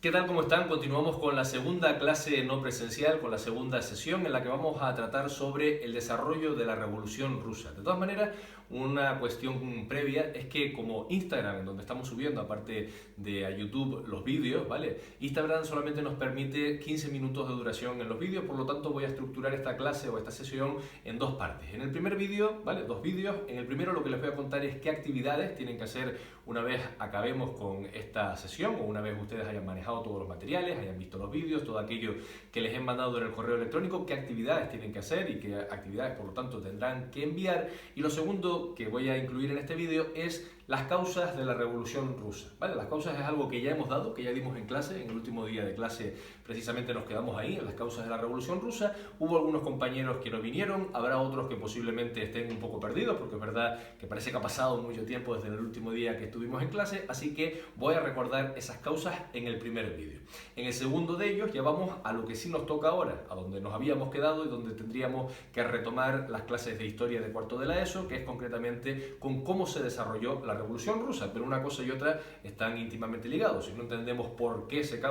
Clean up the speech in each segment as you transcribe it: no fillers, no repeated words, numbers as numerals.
¿Qué tal? ¿Cómo están? Continuamos con la segunda clase no presencial, con la segunda sesión en la que vamos a tratar sobre el desarrollo de la Revolución Rusa. De todas maneras, una cuestión previa es que como Instagram, en donde estamos subiendo, aparte de a YouTube, los vídeos, ¿vale? Instagram solamente nos permite 15 minutos de duración en los vídeos, por lo tanto voy a estructurar esta clase o esta sesión en dos partes. En el primer vídeo, ¿vale? Dos vídeos. En el primero lo que les voy a contar es qué actividades tienen que hacer una vez acabemos con esta sesión o una vez ustedes hayan manejado todos los materiales, hayan visto los vídeos, todo aquello que les he mandado en el correo electrónico, qué actividades tienen que hacer y qué actividades por lo tanto tendrán que enviar. Y lo segundo que voy a incluir en este vídeo es las causas de la Revolución Rusa, ¿vale? Las causas es algo que ya hemos dado, que ya dimos en clase, en el último día de clase precisamente nos quedamos ahí, en las causas de la Revolución Rusa. Hubo algunos compañeros que no vinieron, habrá otros que posiblemente estén un poco perdidos, porque es verdad que parece que ha pasado mucho tiempo desde el último día que estuvimos en clase, así que voy a recordar esas causas en el primer vídeo. En el segundo de ellos ya vamos a lo que sí nos toca ahora, a donde nos habíamos quedado y donde tendríamos que retomar las clases de historia de cuarto de la ESO, que es concretamente con cómo se desarrolló la Revolución Rusa, pero una cosa y otra están íntimamente ligados. Si no entendemos por qué se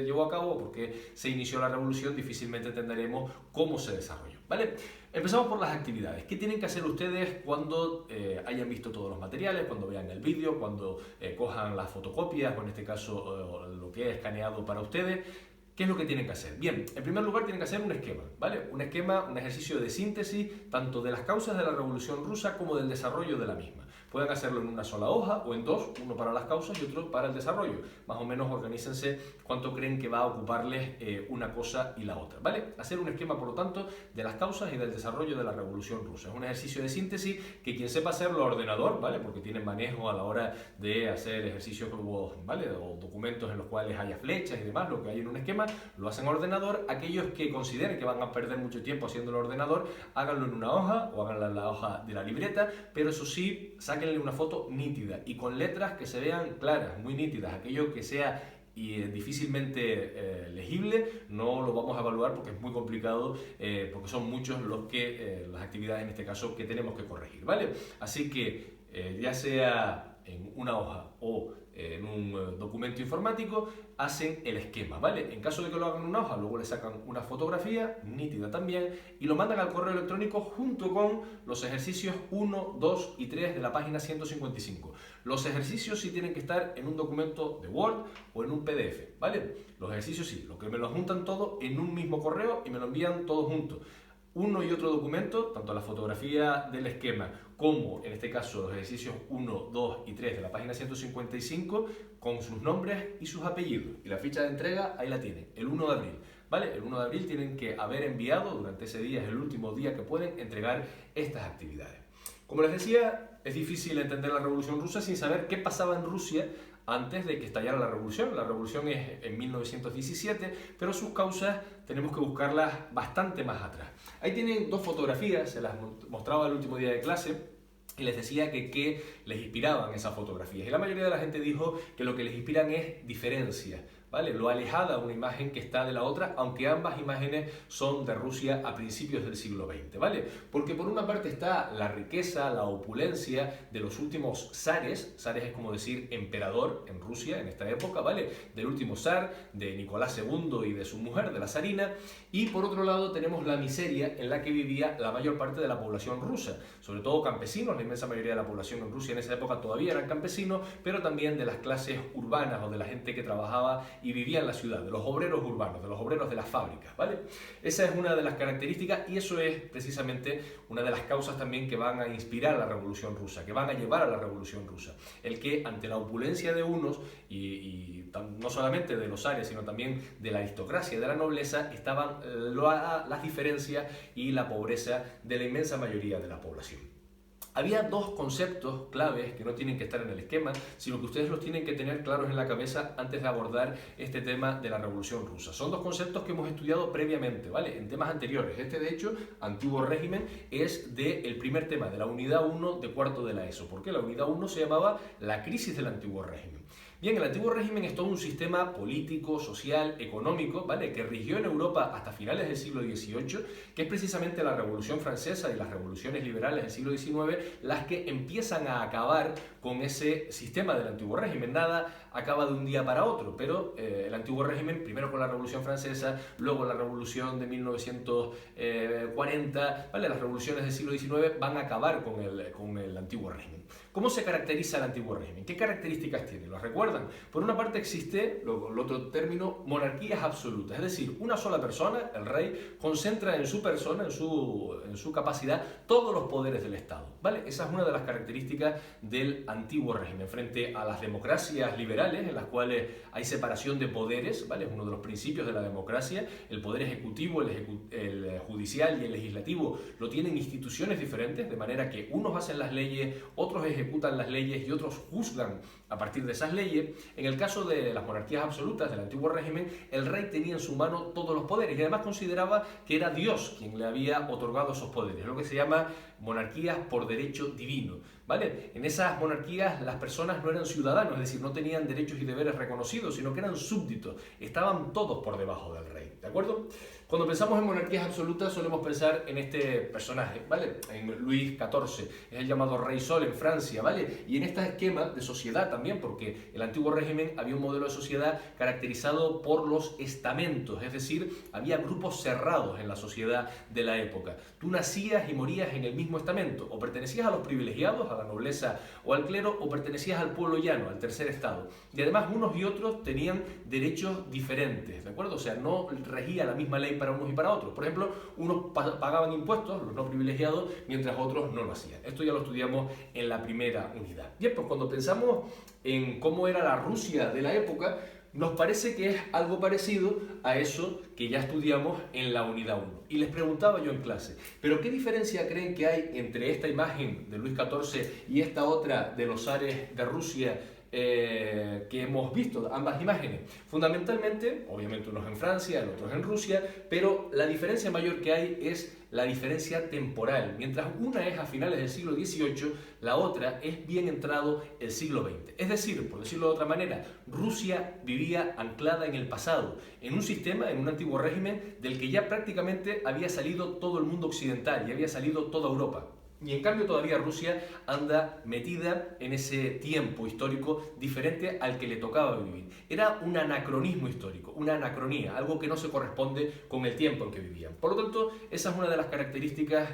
llevó a cabo o por qué se inició la revolución, difícilmente entenderemos cómo se desarrolló, ¿vale? Empezamos por las actividades. ¿Qué tienen que hacer ustedes cuando hayan visto todos los materiales, cuando vean el vídeo, cuando cojan las fotocopias o en este caso lo que he escaneado para ustedes? ¿Qué es lo que tienen que hacer? Bien, en primer lugar tienen que hacer un esquema, ¿vale? Un esquema, un ejercicio de síntesis tanto de las causas de la Revolución Rusa como del desarrollo de la misma. Pueden hacerlo en una sola hoja o en dos, uno para las causas y otro para el desarrollo. Más o menos organícense cuánto creen que va a ocuparles una cosa y la otra, ¿vale? Hacer un esquema, por lo tanto, de las causas y del desarrollo de la Revolución Rusa. Es un ejercicio de síntesis que quien sepa hacerlo a ordenador, ¿vale? Porque tiene manejo a la hora de hacer ejercicios, ¿vale? O documentos en los cuales haya flechas y demás, lo que hay en un esquema, lo hacen a ordenador. Aquellos que consideren que van a perder mucho tiempo haciéndolo a ordenador, háganlo en una hoja o háganlo en la hoja de la libreta, pero eso sí, sáquenle una foto nítida y con letras que se vean claras, muy nítidas. Aquello que sea difícilmente legible no lo vamos a evaluar porque es muy complicado, porque son muchos las actividades en este caso que tenemos que corregir, ¿vale? Así que ya sea en una hoja o en un documento informático, hacen el esquema, ¿vale? En caso de que lo hagan en una hoja, luego le sacan una fotografía nítida también y lo mandan al correo electrónico junto con los ejercicios 1, 2 y 3 de la página 155. Los ejercicios sí tienen que estar en un documento de Word o en un PDF, ¿vale? Los ejercicios sí, lo que me lo juntan todo en un mismo correo y me lo envían todos juntos. Uno y otro documento, tanto la fotografía del esquema como en este caso los ejercicios 1, 2 y 3 de la página 155 con sus nombres y sus apellidos. Y la ficha de entrega ahí la tienen, el 1 de abril. ¿Vale? El 1 de abril tienen que haber enviado, durante ese día es el último día que pueden entregar estas actividades. Como les decía, es difícil entender la Revolución Rusa sin saber qué pasaba en Rusia antes de que estallara la revolución. La revolución es en 1917, pero sus causas tenemos que buscarlas bastante más atrás. Ahí tienen dos fotografías, se las mostraba el último día de clase y les decía que qué les inspiraban esas fotografías. Y la mayoría de la gente dijo que lo que les inspiran es diferencia, ¿vale? Lo alejada una imagen que está de la otra, aunque ambas imágenes son de Rusia a principios del siglo XX, ¿vale? Porque por una parte está la riqueza, la opulencia de los últimos zares. Zares es como decir emperador en Rusia en esta época, ¿vale? Del último zar, de Nicolás II y de su mujer, de la zarina. Y por otro lado tenemos la miseria en la que vivía la mayor parte de la población rusa, sobre todo campesinos. La inmensa mayoría de la población en Rusia en esa época todavía eran campesinos, pero también de las clases urbanas o de la gente que trabajaba y vivía en la ciudad, de los obreros urbanos, de los obreros de las fábricas, ¿vale? Esa es una de las características y eso es precisamente una de las causas también que van a inspirar a la Revolución Rusa, que van a llevar a la Revolución Rusa. El que ante la opulencia de unos y no solamente de los zares, sino también de la aristocracia, de la nobleza, estaban las diferencias y la pobreza de la inmensa mayoría de la población. Había dos conceptos claves que no tienen que estar en el esquema, sino que ustedes los tienen que tener claros en la cabeza antes de abordar este tema de la Revolución Rusa. Son dos conceptos que hemos estudiado previamente, ¿vale? En temas anteriores. Este, de hecho, Antiguo Régimen, es del primer tema, de la unidad 1 de cuarto de la ESO. ¿Por qué? La unidad 1 se llamaba la crisis del Antiguo Régimen. Bien, el antiguo régimen es todo un sistema político, social, económico, ¿vale?, que rigió en Europa hasta finales del siglo XVIII, que es precisamente la Revolución Francesa y las revoluciones liberales del siglo XIX las que empiezan a acabar con ese sistema del antiguo régimen. Nada acaba de un día para otro, pero el antiguo régimen, primero con la Revolución Francesa, luego la Revolución de 1940, ¿vale?, las revoluciones del siglo XIX van a acabar con el antiguo régimen. ¿Cómo se caracteriza el antiguo régimen? ¿Qué características tiene? ¿Lo recuerdan? Por una parte existe, el otro término, monarquías absolutas, es decir, una sola persona, el rey, concentra en su persona, en su capacidad, todos los poderes del Estado, ¿vale? Esa es una de las características del antiguo régimen, frente a las democracias liberales, en las cuales hay separación de poderes, ¿vale? Es uno de los principios de la democracia. El poder ejecutivo, el judicial y el legislativo lo tienen instituciones diferentes, de manera que unos hacen las leyes, otros ejecutan las leyes y otros juzgan a partir de esas leyes. En el caso de las monarquías absolutas del antiguo régimen, el rey tenía en su mano todos los poderes y además consideraba que era Dios quien le había otorgado esos poderes, es lo que se llama monarquías por derecho divino, ¿vale? En esas monarquías las personas no eran ciudadanos, es decir, no tenían derechos y deberes reconocidos, sino que eran súbditos, estaban todos por debajo del rey, ¿de acuerdo? Cuando pensamos en monarquías absolutas solemos pensar en este personaje, ¿vale? En Luis XIV, es el llamado Rey Sol en Francia, ¿vale? Y en este esquema de sociedad también, porque el antiguo régimen había un modelo de sociedad caracterizado por los estamentos, es decir, había grupos cerrados en la sociedad de la época. Tú nacías y morías en el mismo estamento, o pertenecías a los privilegiados, a la nobleza o al clero, o pertenecías al pueblo llano, al tercer estado. Y además unos y otros tenían derechos diferentes, ¿de acuerdo? O sea, no regía la misma ley para unos y para otros. Por ejemplo, unos pagaban impuestos, los no privilegiados, mientras otros no lo hacían. Esto ya lo estudiamos en la primera unidad. Bien, pues cuando pensamos en cómo era la Rusia de la época, nos parece que es algo parecido a eso que ya estudiamos en la unidad 1. Y les preguntaba yo en clase, ¿pero qué diferencia creen que hay entre esta imagen de Luis XIV y esta otra de los zares de Rusia que hemos visto, ambas imágenes? Fundamentalmente, obviamente uno es en Francia, el otro es en Rusia, pero la diferencia mayor que hay es la diferencia temporal. Mientras una es a finales del siglo XVIII, la otra es bien entrado el siglo XX. Es decir, por decirlo de otra manera, Rusia vivía anclada en el pasado, en un sistema, en un antiguo régimen del que ya prácticamente había salido todo el mundo occidental y había salido toda Europa. Y en cambio todavía Rusia anda metida en ese tiempo histórico diferente al que le tocaba vivir. Era un anacronismo histórico, una anacronía, algo que no se corresponde con el tiempo en que vivían. Por lo tanto, esa es una de las características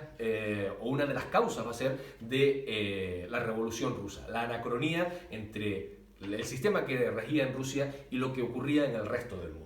o una de las causas va a ser de la Revolución Rusa, la anacronía entre el sistema que regía en Rusia y lo que ocurría en el resto del mundo.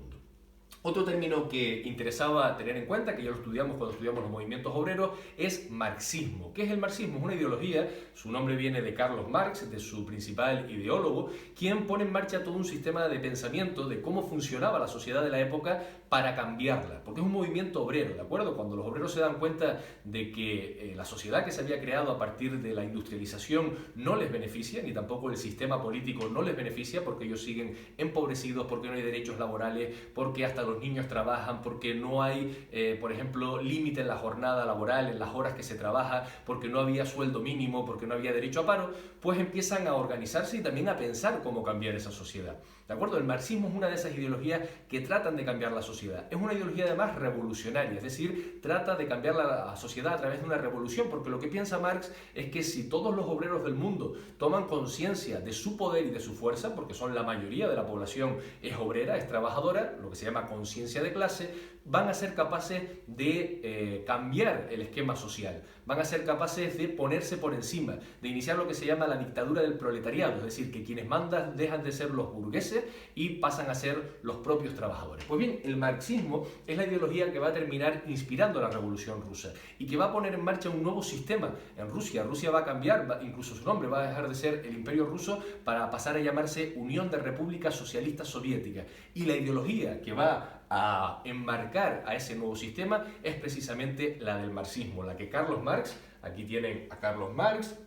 Otro término que interesaba tener en cuenta, que ya lo estudiamos cuando estudiamos los movimientos obreros, es marxismo. ¿Qué es el marxismo? Es una ideología, su nombre viene de Carlos Marx, de su principal ideólogo, quien pone en marcha todo un sistema de pensamiento de cómo funcionaba la sociedad de la época para cambiarla, porque es un movimiento obrero, ¿de acuerdo? Cuando los obreros se dan cuenta de que la sociedad que se había creado a partir de la industrialización no les beneficia, ni tampoco el sistema político no les beneficia, porque ellos siguen empobrecidos, porque no hay derechos laborales, porque hasta los niños trabajan, porque no hay, por ejemplo, límite en la jornada laboral, en las horas que se trabaja, porque no había sueldo mínimo, porque no había derecho a paro, pues empiezan a organizarse y también a pensar cómo cambiar esa sociedad. ¿De acuerdo? El marxismo es una de esas ideologías que tratan de cambiar la sociedad. Es una ideología además revolucionaria, es decir, trata de cambiar la sociedad a través de una revolución, porque lo que piensa Marx es que si todos los obreros del mundo toman conciencia de su poder y de su fuerza, porque son la mayoría de la población es obrera, es trabajadora, lo que se llama conciencia de clase, van a ser capaces de cambiar el esquema social, van a ser capaces de ponerse por encima, de iniciar lo que se llama la dictadura del proletariado, es decir, que quienes mandan dejan de ser los burgueses y pasan a ser los propios trabajadores. Pues bien, el marxismo es la ideología que va a terminar inspirando la Revolución Rusa y que va a poner en marcha un nuevo sistema en Rusia. Rusia va a cambiar, incluso su nombre va a dejar de ser el Imperio Ruso para pasar a llamarse Unión de Repúblicas Socialistas Soviéticas. Y la ideología que va a enmarcar a ese nuevo sistema es precisamente la del marxismo, la que Carlos Marx, aquí tienen a Carlos Marx,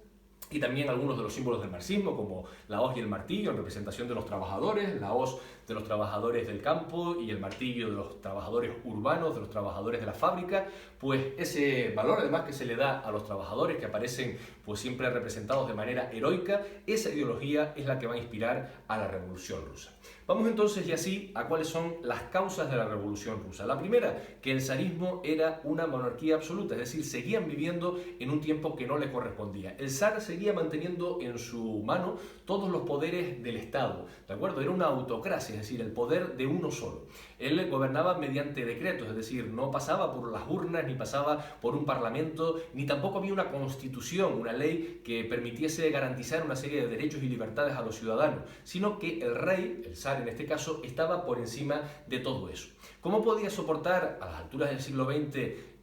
y también algunos de los símbolos del marxismo, como la hoz y el martillo en representación de los trabajadores, la hoz de los trabajadores del campo y el martillo de los trabajadores urbanos, de los trabajadores de la fábrica, pues ese valor además que se le da a los trabajadores, que aparecen pues siempre representados de manera heroica, esa ideología es la que va a inspirar a la Revolución Rusa. Vamos entonces y así a cuáles son las causas de la Revolución Rusa. La primera, que el zarismo era una monarquía absoluta, es decir, seguían viviendo en un tiempo que no le correspondía. El zar seguía manteniendo en su mano todos los poderes del Estado, ¿de acuerdo? Era una autocracia, es decir, el poder de uno solo. Él gobernaba mediante decretos, es decir, no pasaba por las urnas, ni pasaba por un parlamento, ni tampoco había una constitución, una ley que permitiese garantizar una serie de derechos y libertades a los ciudadanos, sino que el rey, el zar en este caso, estaba por encima de todo eso. ¿Cómo podía soportar a las alturas del siglo XX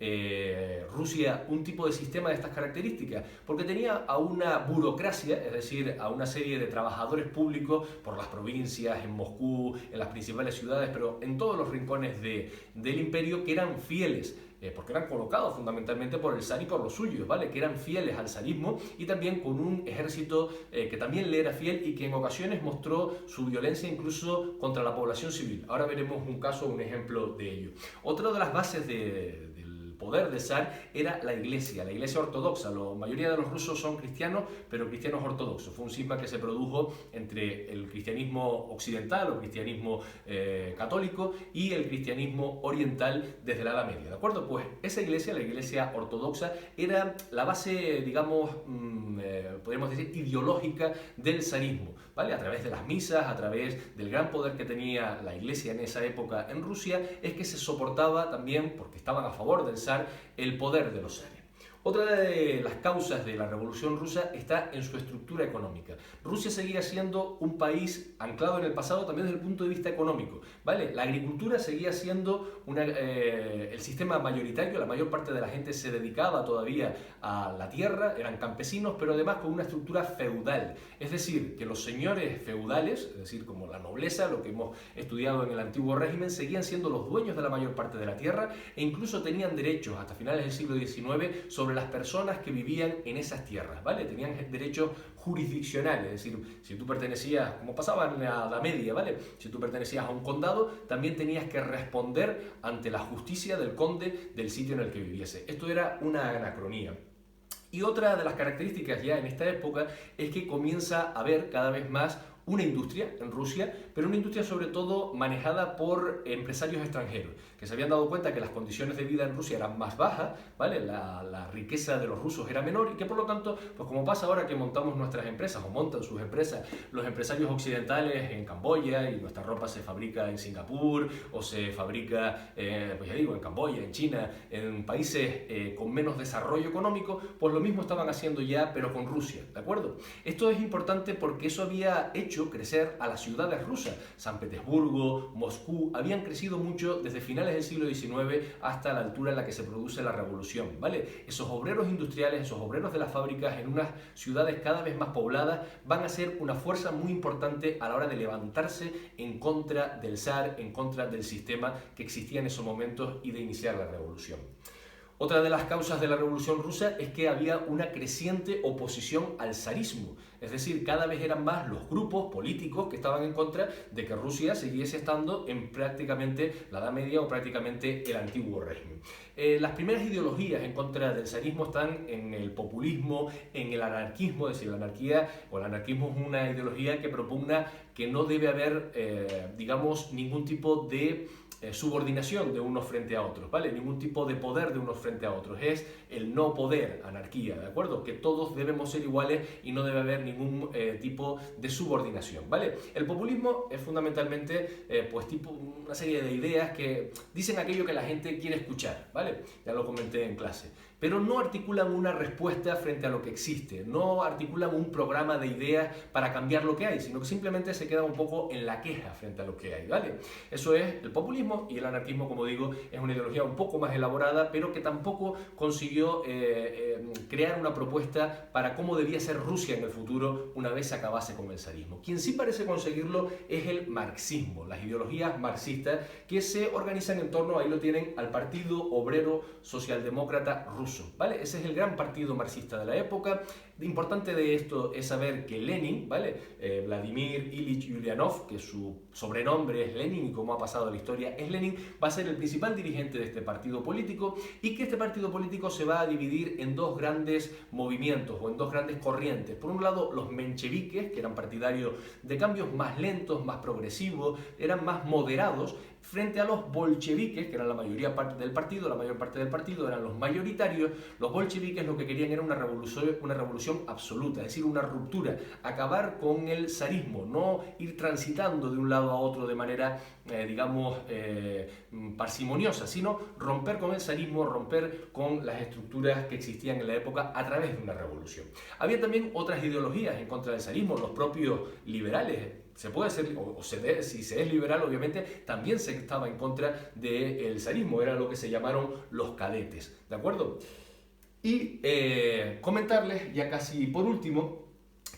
Rusia un tipo de sistema de estas características? Porque tenía a una burocracia, es decir, a una serie de trabajadores públicos por las provincias, en Moscú, en las principales ciudades, pero en todos los rincones del imperio, que eran fieles, porque eran colocados fundamentalmente por el zar y por los suyos, ¿vale? Que eran fieles al zarismo, y también con un ejército que también le era fiel y que en ocasiones mostró su violencia incluso contra la población civil. Ahora veremos un caso, un ejemplo de ello. Otra de las bases del poder del zar era la iglesia ortodoxa. La mayoría de los rusos son cristianos, pero cristianos ortodoxos. Fue un cisma que se produjo entre el cristianismo occidental o cristianismo católico y el cristianismo oriental desde la Edad Media, ¿de acuerdo? Pues esa iglesia, la iglesia ortodoxa, era la base, digamos, podríamos decir, ideológica del zarismo, ¿vale? A través de las misas, a través del gran poder que tenía la iglesia en esa época en Rusia, es que se soportaba también, porque estaban a favor del zar, el poder de los zares. Otra de las causas de la Revolución Rusa está en su estructura económica. Rusia seguía siendo un país anclado en el pasado también desde el punto de vista económico, ¿vale? La agricultura seguía siendo el sistema mayoritario, la mayor parte de la gente se dedicaba todavía a la tierra, eran campesinos, pero además con una estructura feudal. Es decir, que los señores feudales, es decir, como la nobleza, lo que hemos estudiado en el antiguo régimen, seguían siendo los dueños de la mayor parte de la tierra e incluso tenían derechos hasta finales del siglo XIX sobre las personas que vivían en esas tierras, ¿vale? Tenían derechos jurisdiccionales, es decir, si tú pertenecías, como pasaba en la Edad Media, ¿vale? Si tú pertenecías a un condado, también tenías que responder ante la justicia del conde del sitio en el que viviese. Esto era una anacronía. Y otra de las características ya en esta época es que comienza a haber cada vez más una industria en Rusia, pero una industria sobre todo manejada por empresarios extranjeros, que se habían dado cuenta que las condiciones de vida en Rusia eran más bajas, ¿vale? La riqueza de los rusos era menor y que por lo tanto, pues como pasa ahora que montamos nuestras empresas o montan sus empresas los empresarios occidentales en Camboya y nuestra ropa se fabrica en Singapur o se fabrica, pues ya digo, en Camboya, en China, en países con menos desarrollo económico, pues lo mismo estaban haciendo ya, pero con Rusia, ¿de acuerdo? Esto es importante porque eso había hecho crecer a las ciudades rusas. San Petersburgo, Moscú, habían crecido mucho desde finales del siglo XIX hasta la altura en la que se produce la revolución, ¿vale? Esos obreros industriales, esos obreros de las fábricas en unas ciudades cada vez más pobladas van a ser una fuerza muy importante a la hora de levantarse en contra del zar, en contra del sistema que existía en esos momentos y de iniciar la revolución. Otra de las causas de la Revolución Rusa es que había una creciente oposición al zarismo, es decir, cada vez eran más los grupos políticos que estaban en contra de que Rusia siguiese estando en prácticamente la Edad Media o prácticamente el antiguo régimen. Las primeras ideologías en contra del zarismo están en el populismo, en el anarquismo, es decir, la anarquía o el anarquismo es una ideología que propugna que no debe haber, digamos, ningún tipo de subordinación de unos frente a otros, ¿vale? Ningún tipo de poder de unos frente a otros. Es el no poder, anarquía, ¿de acuerdo? Que todos debemos ser iguales y no debe haber ningún tipo de subordinación, ¿vale? El populismo es fundamentalmente, pues, tipo una serie de ideas que dicen aquello que la gente quiere escuchar, ¿vale? Ya lo comenté en clase. Pero no articulan una respuesta frente a lo que existe, no articulan un programa de ideas para cambiar lo que hay, sino que simplemente se quedan un poco en la queja frente a lo que hay, ¿vale? Eso es el populismo, y el anarquismo, como digo, es una ideología un poco más elaborada, pero que tampoco consiguió crear una propuesta para cómo debía ser Rusia en el futuro una vez se acabase con el zarismo. Quien sí parece conseguirlo es el marxismo, las ideologías marxistas que se organizan en torno, ahí lo tienen, al Partido Obrero Socialdemócrata Ruso, ¿vale? Ese es el gran partido marxista de la época. Importante de esto es saber que Lenin, ¿vale? Vladimir Ilich Ulyanov, que su sobrenombre es Lenin y como ha pasado la historia es Lenin, va a ser el principal dirigente de este partido político y que este partido político se va a dividir en dos grandes movimientos o en dos grandes corrientes. Por un lado, los mencheviques, que eran partidarios de cambios más lentos, más progresivos, eran más moderados, frente a los bolcheviques, que eran la mayor parte del partido eran los mayoritarios. Los bolcheviques lo que querían era una revolución absoluta, es decir, una ruptura, acabar con el zarismo, no ir transitando de un lado a otro de manera, parsimoniosa, sino romper con el zarismo, romper con las estructuras que existían en la época a través de una revolución. Había también otras ideologías en contra del zarismo, los propios liberales. Se puede ser, si se es liberal, obviamente, también se estaba en contra del zarismo, era lo que se llamaron los cadetes, ¿de acuerdo? Y comentarles, ya casi por último,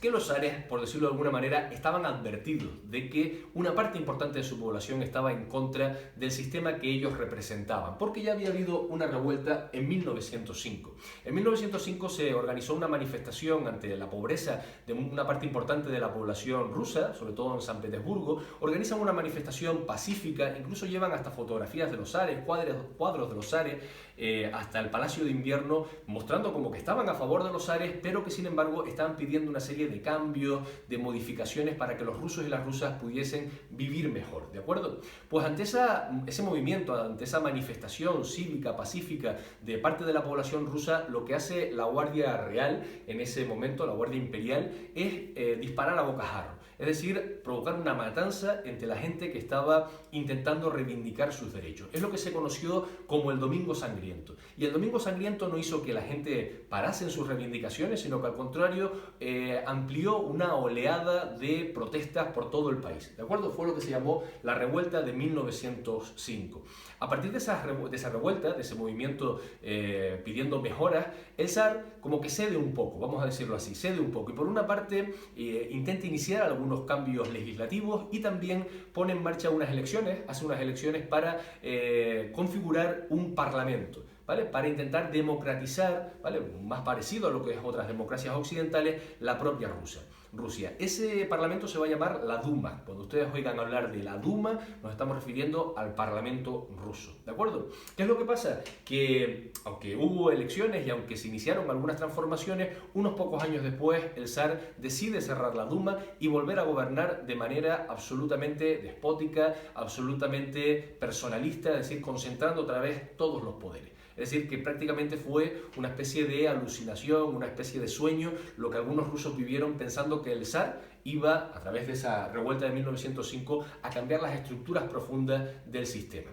que los zares, por decirlo de alguna manera, estaban advertidos de que una parte importante de su población estaba en contra del sistema que ellos representaban, porque ya había habido una revuelta en 1905. En 1905 se organizó una manifestación ante la pobreza de una parte importante de la población rusa, sobre todo en San Petersburgo. Organizan una manifestación pacífica, incluso llevan hasta fotografías de los zares, cuadros de los zares, hasta el Palacio de Invierno, mostrando como que estaban a favor de los zares, pero que sin embargo estaban pidiendo una serie de cambios, de modificaciones para que los rusos y las rusas pudiesen vivir mejor, ¿de acuerdo? Pues ante ese movimiento, ante esa manifestación cívica, pacífica de parte de la población rusa, lo que hace la Guardia Real en ese momento, la Guardia Imperial, es disparar a bocajarro. Es decir, provocar una matanza entre la gente que estaba intentando reivindicar sus derechos. Es lo que se conoció como el Domingo Sangriento. Y el Domingo Sangriento no hizo que la gente parase en sus reivindicaciones, sino que al contrario amplió una oleada de protestas por todo el país. ¿De acuerdo? Fue lo que se llamó la revuelta de 1905. A partir de esa revuelta, de ese movimiento pidiendo mejoras, el zar como que cede un poco, vamos a decirlo así, cede un poco. Y por una parte intenta iniciar algunos cambios legislativos y también pone en marcha unas elecciones, hace unas elecciones para configurar un parlamento, ¿vale? Para intentar democratizar, ¿vale? Más parecido a lo que es otras democracias occidentales, la propia Rusia. Ese parlamento se va a llamar la Duma. Cuando ustedes oigan hablar de la Duma, nos estamos refiriendo al Parlamento ruso, ¿de acuerdo? ¿Qué es lo que pasa? Que aunque hubo elecciones y aunque se iniciaron algunas transformaciones, unos pocos años después el zar decide cerrar la Duma y volver a gobernar de manera absolutamente despótica, absolutamente personalista, es decir, concentrando otra vez todos los poderes. Es decir, que prácticamente fue una especie de alucinación, una especie de sueño, lo que algunos rusos vivieron pensando que el zar iba, a través de esa revuelta de 1905, a cambiar las estructuras profundas del sistema.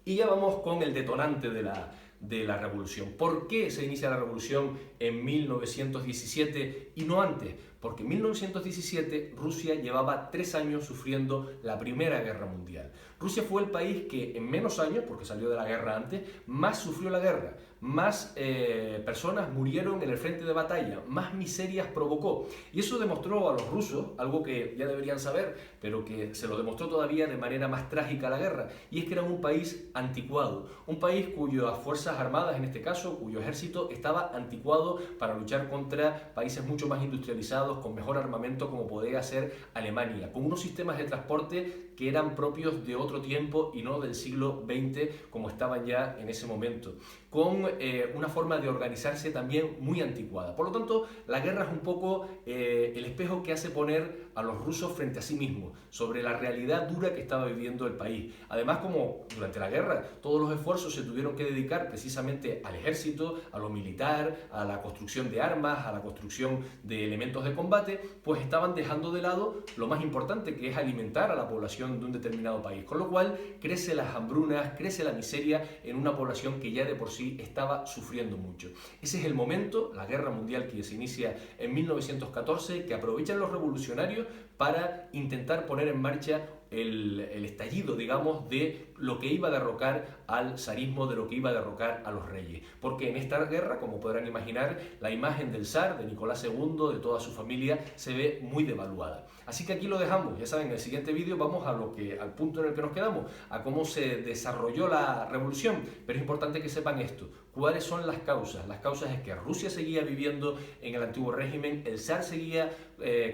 Y ya vamos con el detonante de la revolución. ¿Por qué se inicia la revolución en 1917 y no antes? Porque en 1917 Rusia llevaba 3 años sufriendo la Primera Guerra Mundial. Rusia fue el país que en menos años, porque salió de la guerra antes, más sufrió la guerra, más personas murieron en el frente de batalla, más miserias provocó. Y eso demostró a los rusos, algo que ya deberían saber, pero que se lo demostró todavía de manera más trágica la guerra, y es que era un país anticuado, un país cuyas fuerzas armadas, en este caso, cuyo ejército estaba anticuado para luchar contra países mucho más industrializados, con mejor armamento como podía ser Alemania, con unos sistemas de transporte que eran propios de otro tiempo y no del siglo XX como estaban ya en ese momento, con una forma de organizarse también muy anticuada. Por lo tanto, la guerra es un poco el espejo que hace poner a los rusos frente a sí mismos, sobre la realidad dura que estaba viviendo el país. Además, como durante la guerra todos los esfuerzos se tuvieron que dedicar precisamente al ejército, a lo militar, a la construcción de armas, a la construcción de elementos de combate, pues estaban dejando de lado lo más importante, que es alimentar a la población de un determinado país. Con lo cual crece las hambrunas, crece la miseria en una población que ya de por sí estaba sufriendo mucho. Ese es el momento, la guerra mundial que se inicia en 1914, que aprovechan los revolucionarios para intentar poner en marcha el estallido, digamos, de lo que iba a derrocar al zarismo, de lo que iba a derrocar a los reyes. Porque en esta guerra, como podrán imaginar, la imagen del zar, de Nicolás II, de toda su familia, se ve muy devaluada. Así que aquí lo dejamos. Ya saben, en el siguiente vídeo vamos al punto en el que nos quedamos, a cómo se desarrolló la revolución. Pero es importante que sepan esto. ¿Cuáles son las causas? Las causas es que Rusia seguía viviendo en el antiguo régimen, el zar seguía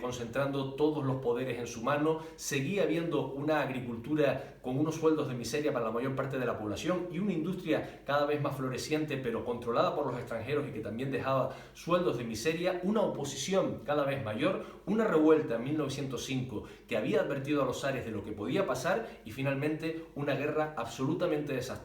concentrando todos los poderes en su mano, seguía habiendo una agricultura con unos sueldos de miseria para la mayor parte de la población y una industria cada vez más floreciente pero controlada por los extranjeros y que también dejaba sueldos de miseria, una oposición cada vez mayor, una revuelta en 1905 que había advertido a los zares de lo que podía pasar y finalmente una guerra absolutamente desastrosa